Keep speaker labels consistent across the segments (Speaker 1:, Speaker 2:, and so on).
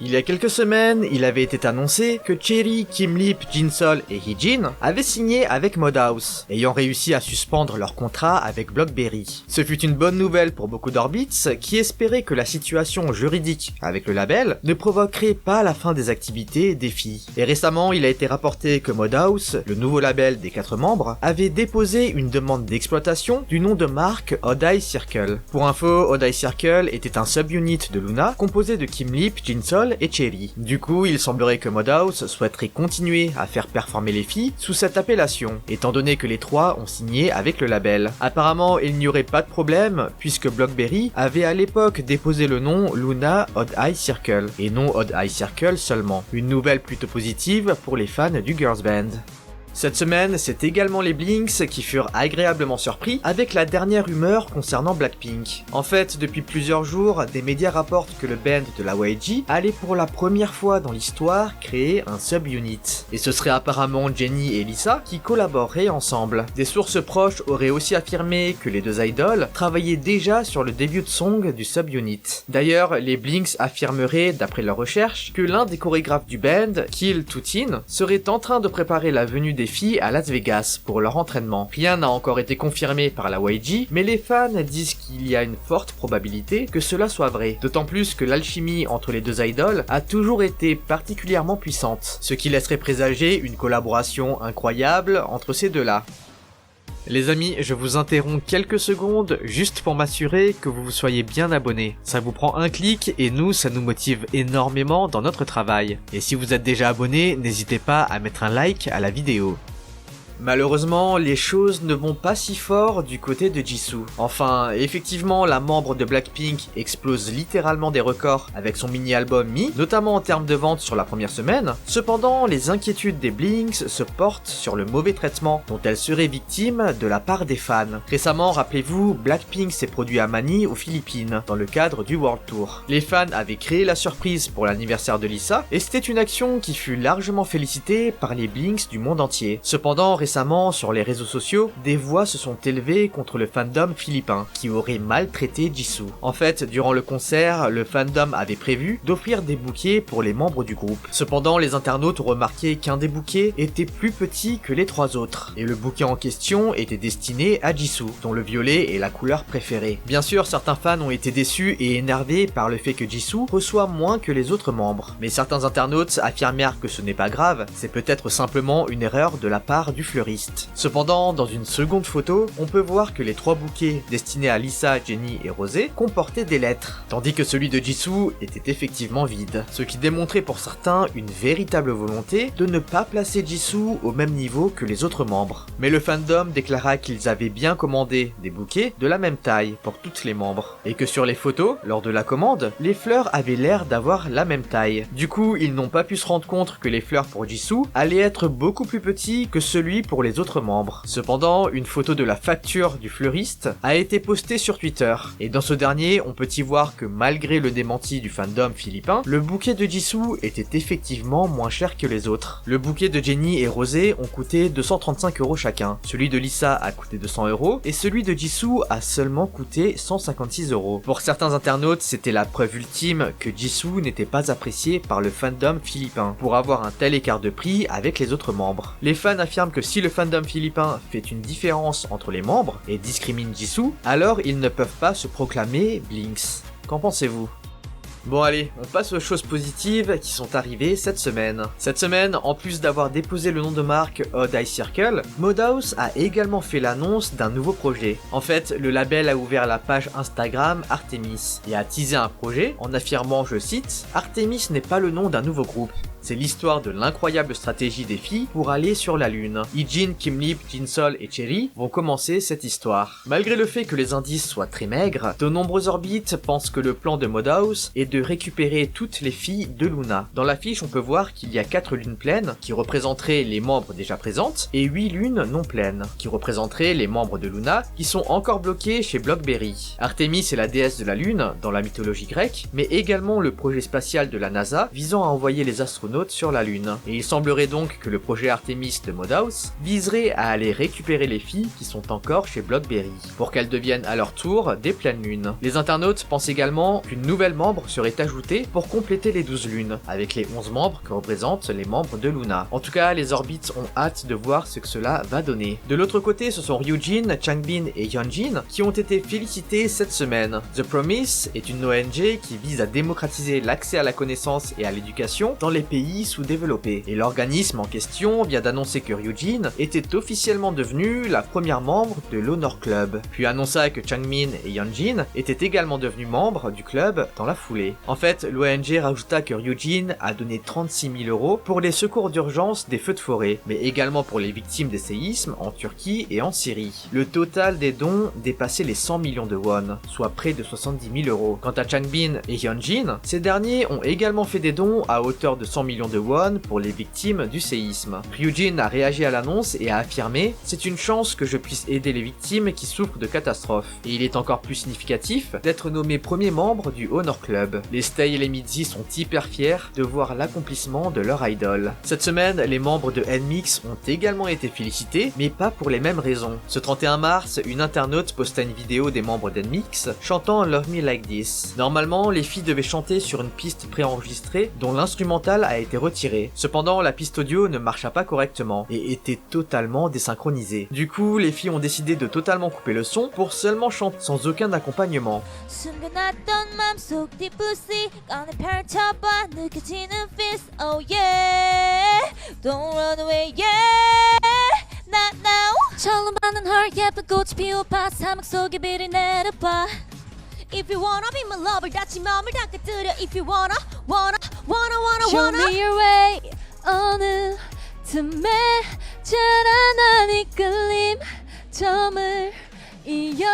Speaker 1: Il y a quelques semaines, il avait été annoncé que Cherry, Kim Lip, Jinsol et Heejin avaient signé avec Madhouse, ayant réussi à suspendre leur contrat avec Blockberry. Ce fut une bonne nouvelle pour beaucoup d'Orbits qui espéraient que la situation juridique avec le label ne provoquerait pas la fin des activités des filles. Et récemment, il a été rapporté que Madhouse, le nouveau label des 4 membres, avait déposé une demande d'exploitation du nom de marque Odd Eye Circle. Pour info, Odd Eye Circle était un subunit de Luna composé de Kim Lip, Jinsol et Cherry. Du coup, il semblerait que Madhouse souhaiterait continuer à faire performer les filles sous cette appellation, étant donné que les 3 ont signé avec le label. Apparemment, il n'y aurait pas de problème, puisque Blockberry avait à l'époque déposé le nom Luna Odd Eye Circle, et non Odd Eye Circle seulement. Une nouvelle plutôt positive pour les fans du girls band. Cette semaine, c'est également les Blinks qui furent agréablement surpris avec la dernière rumeur concernant Blackpink. En fait, depuis plusieurs jours, des médias rapportent que le band de la YG allait pour la première fois dans l'histoire créer un subunit. Et ce serait apparemment Jennie et Lisa qui collaboreraient ensemble. Des sources proches auraient aussi affirmé que les 2 idoles travaillaient déjà sur le début de song du subunit. D'ailleurs, les Blinks affirmeraient, d'après leurs recherches, que l'un des chorégraphes du band, Kill Tutin, serait en train de préparer la venue des filles à Las Vegas pour leur entraînement. Rien n'a encore été confirmé par la YG, mais les fans disent qu'il y a une forte probabilité que cela soit vrai, d'autant plus que l'alchimie entre les 2 idoles a toujours été particulièrement puissante, ce qui laisserait présager une collaboration incroyable entre ces deux-là. Les amis, je vous interromps quelques secondes juste pour m'assurer que vous soyez bien abonnés. Ça vous prend un clic et nous, ça nous motive énormément dans notre travail. Et si vous êtes déjà abonné, n'hésitez pas à mettre un like à la vidéo. Malheureusement, les choses ne vont pas si fort du côté de Jisoo. Enfin, effectivement, la membre de Blackpink explose littéralement des records avec son mini-album Me, notamment en termes de vente sur la première semaine. Cependant, les inquiétudes des Blinks se portent sur le mauvais traitement dont elle serait victime de la part des fans. Récemment, rappelez-vous, Blackpink s'est produit à Manille aux Philippines, dans le cadre du World Tour. Les fans avaient créé la surprise pour l'anniversaire de Lisa, et c'était une action qui fut largement félicitée par les Blinks du monde entier. Cependant, récemment, sur les réseaux sociaux, des voix se sont élevées contre le fandom philippin, qui aurait maltraité Jisoo. En fait, durant le concert, le fandom avait prévu d'offrir des bouquets pour les membres du groupe. Cependant, les internautes ont remarqué qu'un des bouquets était plus petit que les 3 autres, et le bouquet en question était destiné à Jisoo, dont le violet est la couleur préférée. Bien sûr, certains fans ont été déçus et énervés par le fait que Jisoo reçoit moins que les autres membres, mais certains internautes affirmèrent que ce n'est pas grave, c'est peut-être simplement une erreur de la part du fleuriste. Cependant, dans une seconde photo, on peut voir que les 3 bouquets destinés à Lisa, Jennie et Rosé comportaient des lettres, tandis que celui de Jisoo était effectivement vide, ce qui démontrait pour certains une véritable volonté de ne pas placer Jisoo au même niveau que les autres membres. Mais le fandom déclara qu'ils avaient bien commandé des bouquets de la même taille pour toutes les membres, et que sur les photos, lors de la commande, les fleurs avaient l'air d'avoir la même taille. Du coup, ils n'ont pas pu se rendre compte que les fleurs pour Jisoo allaient être beaucoup plus petits que celui pour les autres membres. Cependant, une photo de la facture du fleuriste a été postée sur Twitter, et dans ce dernier, on peut y voir que malgré le démenti du fandom philippin, le bouquet de Jisoo était effectivement moins cher que les autres. Le bouquet de Jennie et Rosé ont coûté 235 € chacun, celui de Lisa a coûté 200 €, et celui de Jisoo a seulement coûté 156 €. Pour certains internautes, c'était la preuve ultime que Jisoo n'était pas apprécié par le fandom philippin, pour avoir un tel écart de prix avec les autres membres. Les fans affirment que si le fandom philippin fait une différence entre les membres et discrimine Jisoo, alors ils ne peuvent pas se proclamer Blinks. Qu'en pensez-vous ? Bon allez, on passe aux choses positives qui sont arrivées cette semaine. Cette semaine, en plus d'avoir déposé le nom de marque Odd Eye Circle, Madhouse a également fait l'annonce d'un nouveau projet. En fait, le label a ouvert la page Instagram Artemis et a teasé un projet en affirmant, je cite, « Artemis n'est pas le nom d'un nouveau groupe. C'est l'histoire de l'incroyable stratégie des filles pour aller sur la lune. Heejin, Kim Lip, Jinsol et Cherry vont commencer cette histoire. » Malgré le fait que les indices soient très maigres, de nombreux Orbits pensent que le plan de Madhouse est de récupérer toutes les filles de Luna. Dans l'affiche, on peut voir qu'il y a 4 lunes pleines qui représenteraient les membres déjà présentes et 8 lunes non pleines qui représenteraient les membres de Luna qui sont encore bloqués chez Blockberry. Artemis est la déesse de la lune dans la mythologie grecque, mais également le projet spatial de la NASA visant à envoyer les astronautes astronaute sur la Lune. Et il semblerait donc que le projet Artemis de Moodhouse viserait à aller récupérer les filles qui sont encore chez Blockberry, pour qu'elles deviennent à leur tour des pleines lunes. Les internautes pensent également qu'une nouvelle membre serait ajoutée pour compléter les 12 lunes, avec les 11 membres que représentent les membres de Luna. En tout cas, les Orbites ont hâte de voir ce que cela va donner. De l'autre côté, ce sont Ryujin, Changbin et Hyunjin qui ont été félicités cette semaine. The Promise est une ONG qui vise à démocratiser l'accès à la connaissance et à l'éducation dans les pays sous-développés. Et l'organisme en question vient d'annoncer que Ryujin était officiellement devenue la première membre de l'Honor Club, puis annonça que Changmin et Hyunjin étaient également devenus membres du club dans la foulée. En fait, l'ONG rajouta que Ryujin a donné 36 000 € pour les secours d'urgence des feux de forêt, mais également pour les victimes des séismes en Turquie et en Syrie. Le total des dons dépassait les 100 millions de won, soit près de 70 000 €. Quant à Changbin et Hyunjin, ces derniers ont également fait des dons à hauteur de 100 millions de won pour les victimes du séisme. Ryujin a réagi à l'annonce et a affirmé « C'est une chance que je puisse aider les victimes qui souffrent de catastrophes. » Et il est encore plus significatif d'être nommé premier membre du Honor Club. Les Stay et les Midzy sont hyper fiers de voir l'accomplissement de leur idol. Cette semaine, les membres de NMIXX ont également été félicités, mais pas pour les mêmes raisons. Ce 31 mars, une internaute posta une vidéo des membres d'NMIXX chantant Love Me Like This. Normalement, les filles devaient chanter sur une piste préenregistrée dont l'instrumental a été retiré. Cependant, la piste audio ne marcha pas correctement et était totalement désynchronisée. Du coup, les filles ont décidé de totalement couper le son pour seulement chanter sans aucun accompagnement.
Speaker 2: 숨겨놨던 맘속 뒷부시 꺼내 펼쳐봐 느껴지는 fist oh yeah don't run away yeah not now 처음 받는 헐 예쁜 꽃이 피워봐 사막 속에 비를 내려봐 If you wanna be my lover 다치 마음을 닦아들여 If you wanna Show me your way 어느 틈에 자라난 이끌림 점을 이어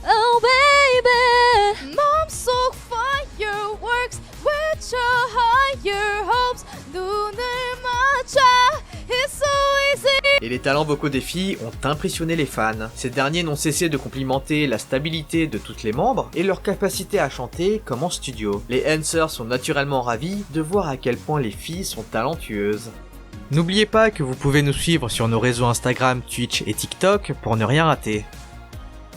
Speaker 2: oh baby 맘속 fireworks 외쳐 higher hopes 눈을 맞춰 It's so easy.
Speaker 1: Et les talents vocaux des filles ont impressionné les fans. Ces derniers n'ont cessé de complimenter la stabilité de toutes les membres et leur capacité à chanter comme en studio. Les Hansers sont naturellement ravis de voir à quel point les filles sont talentueuses. N'oubliez pas que vous pouvez nous suivre sur nos réseaux Instagram, Twitch et TikTok pour ne rien rater.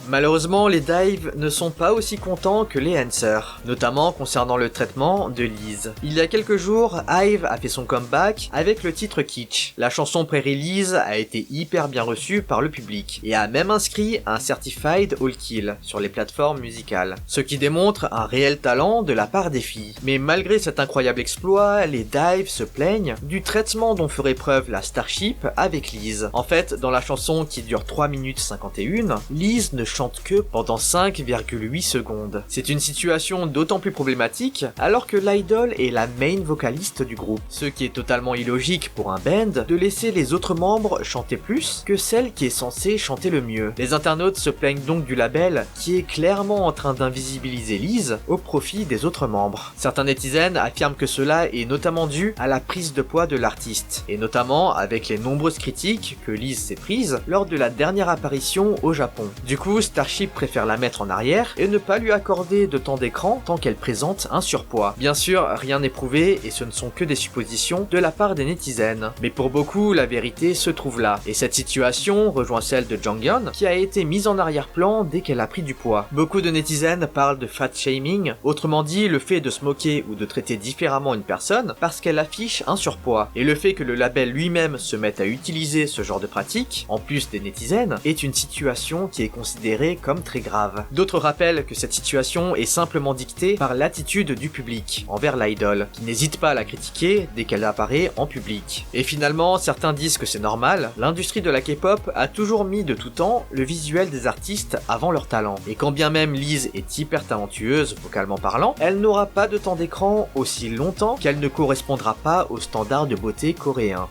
Speaker 1: Malheureusement, les Dive ne sont pas aussi contents que les Hansers, notamment concernant le traitement de Liz. Il y a quelques jours, Hive a fait son comeback avec le titre Kitsch. La chanson pré-release a été hyper bien reçue par le public et a même inscrit un Certified All Kill sur les plateformes musicales, ce qui démontre un réel talent de la part des filles. Mais malgré cet incroyable exploit, les Dive se plaignent du traitement dont ferait preuve la Starship avec Liz. En fait, dans la chanson qui dure 3 minutes 51, Liz ne chante que pendant 5,8 secondes. C'est une situation d'autant plus problématique alors que l'idol est la main vocaliste du groupe, ce qui est totalement illogique pour un band de laisser les autres membres chanter plus que celle qui est censée chanter le mieux. Les internautes se plaignent donc du label qui est clairement en train d'invisibiliser Liz au profit des autres membres. Certains netizens affirment que cela est notamment dû à la prise de poids de l'artiste, et notamment avec les nombreuses critiques que Liz s'est prise lors de la dernière apparition au Japon. Du coup, Starship préfère la mettre en arrière et ne pas lui accorder de temps d'écran tant qu'elle présente un surpoids. Bien sûr, rien n'est prouvé et ce ne sont que des suppositions de la part des netizens. Mais pour beaucoup, la vérité se trouve là. Et cette situation rejoint celle de Jonghyun qui a été mise en arrière-plan dès qu'elle a pris du poids. Beaucoup de netizens parlent de fat shaming, autrement dit le fait de se moquer ou de traiter différemment une personne parce qu'elle affiche un surpoids. Et le fait que le label lui-même se mette à utiliser ce genre de pratique, en plus des netizens, est une situation qui est considérée comme très grave. D'autres rappellent que cette situation est simplement dictée par l'attitude du public envers l'idol, qui n'hésite pas à la critiquer dès qu'elle apparaît en public. Et finalement, certains disent que c'est normal, l'industrie de la K-pop a toujours mis de tout temps le visuel des artistes avant leur talent. Et quand bien même Liz est hyper talentueuse, vocalement parlant, elle n'aura pas de temps d'écran aussi longtemps qu'elle ne correspondra pas aux standards de beauté coréens.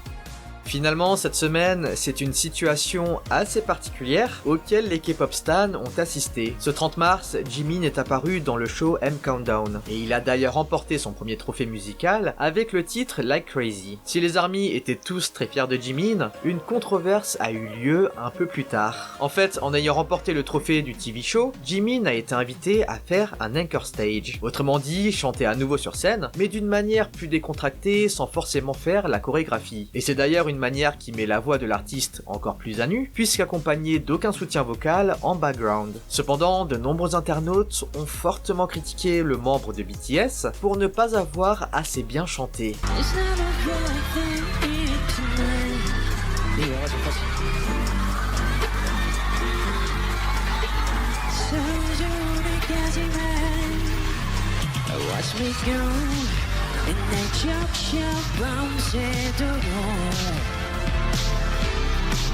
Speaker 1: Finalement, cette semaine, c'est une situation assez particulière auquel les K-pop stans ont assisté. Ce 30 mars, Jimin est apparu dans le show M Countdown, et il a d'ailleurs remporté son premier trophée musical avec le titre Like Crazy. Si les ARMY étaient tous très fiers de Jimin, une controverse a eu lieu un peu plus tard. En fait, en ayant remporté le trophée du TV show, Jimin a été invité à faire un anchor stage. Autrement dit, chanter à nouveau sur scène, mais d'une manière plus décontractée sans forcément faire la chorégraphie. Et c'est d'ailleurs une manière qui met la voix de l'artiste encore plus à nu, puisqu'accompagné d'aucun soutien vocal en background. Cependant, de nombreux internautes ont fortement critiqué le membre de BTS pour ne pas avoir assez bien chanté.
Speaker 3: Watch me go in that joke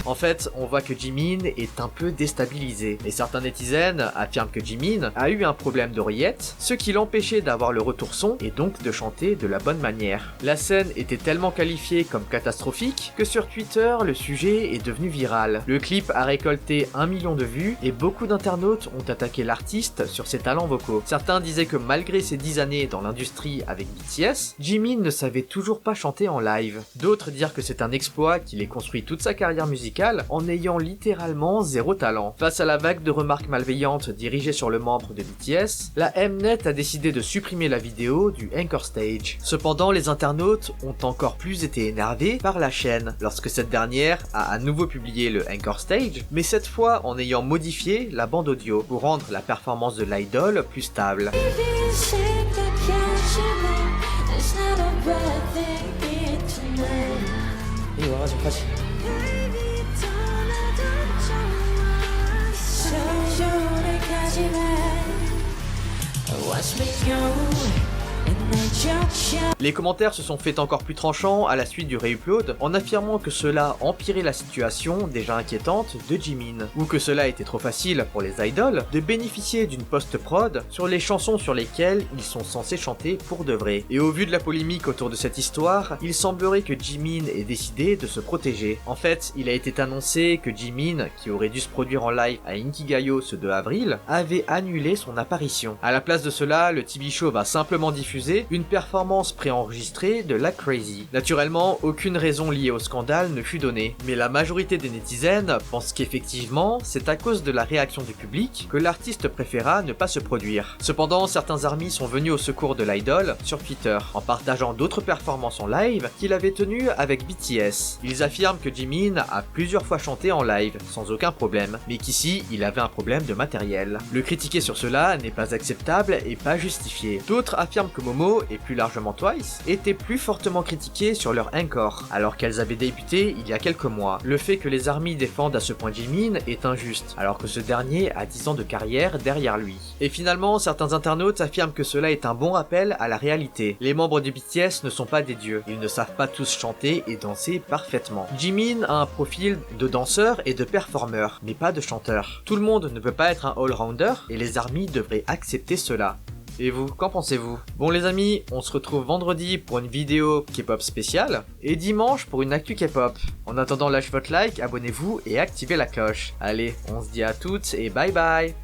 Speaker 1: En fait, on voit que Jimin est un peu déstabilisé, et certains netizens affirment que Jimin a eu un problème d'oreillette, ce qui l'empêchait d'avoir le retour son et donc de chanter de la bonne manière. La scène était tellement qualifiée comme catastrophique que sur Twitter, le sujet est devenu viral. Le clip a récolté 1 million de vues et beaucoup d'internautes ont attaqué l'artiste sur ses talents vocaux. Certains disaient que malgré ses 10 années dans l'industrie avec BTS, Jimin ne savait toujours pas chanter en live. D'autres dirent que c'est un exploit qu'il ait construit toute sa carrière musicale en ayant littéralement zéro talent. Face à la vague de remarques malveillantes dirigées sur le membre de BTS, la Mnet a décidé de supprimer la vidéo du anchor stage. Cependant, les internautes ont encore plus été énervés par la chaîne lorsque cette dernière a à nouveau publié le anchor stage, mais cette fois en ayant modifié la bande audio pour rendre la performance de l'idol plus stable.
Speaker 3: Watch me go in that joke.
Speaker 1: Les commentaires se sont fait encore plus tranchants à la suite du réupload en affirmant que cela empirait la situation déjà inquiétante de Jimin, ou que cela était trop facile pour les idoles de bénéficier d'une post-prod sur les chansons sur lesquelles ils sont censés chanter pour de vrai. Et au vu de la polémique autour de cette histoire, il semblerait que Jimin ait décidé de se protéger. En fait, il a été annoncé que Jimin, qui aurait dû se produire en live à Inkigayo ce 2 avril, avait annulé son apparition. À la place de cela, le TV show va simplement diffuser une performance préenregistrée de Like Crazy. Naturellement, aucune raison liée au scandale ne fut donnée, mais la majorité des netizens pensent qu'effectivement, c'est à cause de la réaction du public que l'artiste préféra ne pas se produire. Cependant, certains ARMY sont venus au secours de l'idol sur Twitter, en partageant d'autres performances en live qu'il avait tenues avec BTS. Ils affirment que Jimin a plusieurs fois chanté en live, sans aucun problème, mais qu'ici, il avait un problème de matériel. Le critiquer sur cela n'est pas acceptable et pas justifié. D'autres affirment que Momo, et plus largement Twice, étaient plus fortement critiquées sur leur encore, alors qu'elles avaient débuté il y a quelques mois. Le fait que les ARMY défendent à ce point Jimin est injuste, alors que ce dernier a 10 ans de carrière derrière lui. Et finalement, certains internautes affirment que cela est un bon rappel à la réalité. Les membres de BTS ne sont pas des dieux, ils ne savent pas tous chanter et danser parfaitement. Jimin a un profil de danseur et de performeur, mais pas de chanteur. Tout le monde ne peut pas être un all-rounder, et les ARMY devraient accepter cela. Et vous, qu'en pensez-vous? Bon les amis, on se retrouve vendredi pour une vidéo K-pop spéciale, et dimanche pour une actu K-pop. En attendant, lâchez votre like, abonnez-vous et activez la cloche. Allez, on se dit à toutes et bye bye.